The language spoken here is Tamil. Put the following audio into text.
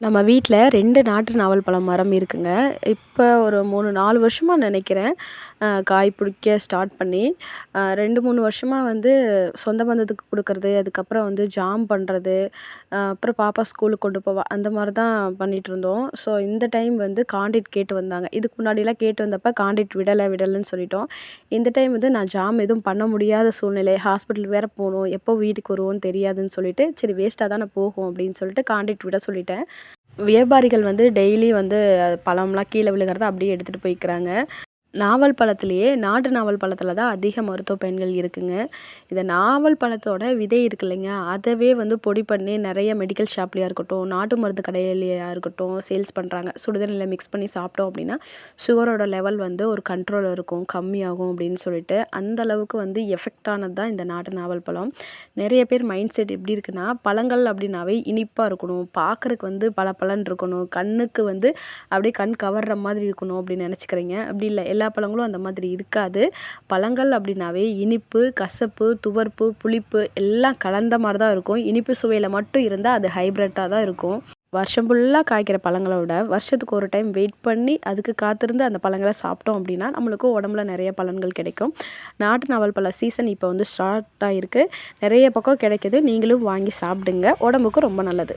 நம்ம வீட்ல 2 நாட்டு நாவல் பழம் மரம் இருக்குங்க. இப்ப ஒரு 3, 4 வருஷமா நெனைக்கிறேன். காய் பிடிக்க ஸ்டார்ட் பண்ணி. 2, 3 வருஷமா வந்து சொந்த பந்தத்துக்கு குடுக்கறது, அதுக்கப்புறம் வந்து ஜாம் பண்றது, அப்புறம் பாப்பா ஸ்கூலுக்கு கொண்டு போவா. அந்த மாரி தான் பண்ணிட்டுருந்தோம். ஸோ இந்த டைம் வந்து கான்ட்ராக்ட் கேட்டு வந்தாங்க. இதுக்கு முன்னாடிலாம் கேட்டு வந்தப்ப கான்ட்ராக்ட் விடலன்னு சொல்லிட்டோம். இந்த டைம் வந்து நான் ஜாம் எதுவும் பண்ண முடியாத சூழ்நிலை. ஹாஸ்பிட்டல் வேற போணும். எப்போ வீட்டுக்கு வருவோம்னு தெரியாதுன்னு சொல்லிட்டு, சரி வேஸ்ட்டா தானே போகும் அப்படின்னு சொல்லிட்டு கான்ட்ராக்ட் விட சொல்லிட்டேன். வியாபாரிகள் வந்து டெய்லி வந்து பழம்லாம் கீழ விழுகிறத அப்படியே எடுத்துட்டு போய்க்கிறாங்க. நாவல் பழத்திலேயே நாட்டு நாவல் பழத்தில தான் அதிக மருத்துவ பயன்கள் இருக்குங்க. இந்த நாவல் பழத்தோட விதை இருக்கு இல்லைங்க, அதவே வந்து பொடி பண்ணி நெறைய மெடிக்கல் ஷாப்லயா இருக்கட்டும், நாட்டு மருந்து கடையிலயா இருக்கட்டும் சேல்ஸ் பண்றாங்க. சுடுதண்ணில மிக்ஸ் பண்ணி சாப்பிட்டோம் அப்படின்னா, சுகரோட லெவல் வந்து ஒரு கண்ட்ரோல்ல இருக்கும், கம்மியாகும் அப்படின்னு சொல்லிட்டு, அந்த அளவுக்கு வந்து எஃபெக்ட் ஆனது தான் இந்த நாட்டு நாவல் பழம். நெறைய பேர் மைண்ட் செட் எப்படி இருக்குன்னா, பழங்கள் அப்படின்னாவே இனிப்பா இருக்கணும், பார்க்கறக்கு வந்து பளபளன்னு இருக்கணும், கண்ணுக்கு வந்து அப்படியே கண் கவர்ற மாதிரி இருக்கணும் அப்படின்னு நெனச்சுக்கிறீங்க. அப்படி இல்ல. எல்லா பழங்களும் அந்த மாதிரி இருக்காது. பழங்கள் அப்படின்னாவே இனிப்பு, கசப்பு, துவர்ப்பு, புளிப்பு எல்லாம் கலந்த மாரி தான் இருக்கும். இனிப்பு சுவையில மட்டும் இருந்தா அது ஹைபிரிட்டா தான் இருக்கும். வருஷம் ஃபுல்லா காய்க்கிற பழங்கள விட, வருஷத்துக்கு ஒரு டைம் வெயிட் பண்ணி, அதுக்கு காத்திருந்து அந்த பழங்கள சாப்பிட்டோம் அப்படின்னா, நம்மளுக்கும் உடம்புல நெறைய பலன்கள் கிடைக்கும். நாட்டு நாவல் பழ சீசன் இப்போ வந்து ஸ்டார்ட் ஆயிருக்கு. நெறைய பக்கம் கிடைக்குது. நீங்களும் வாங்கி சாப்பிடுங்க. உடம்புக்கு ரொம்ப நல்லது.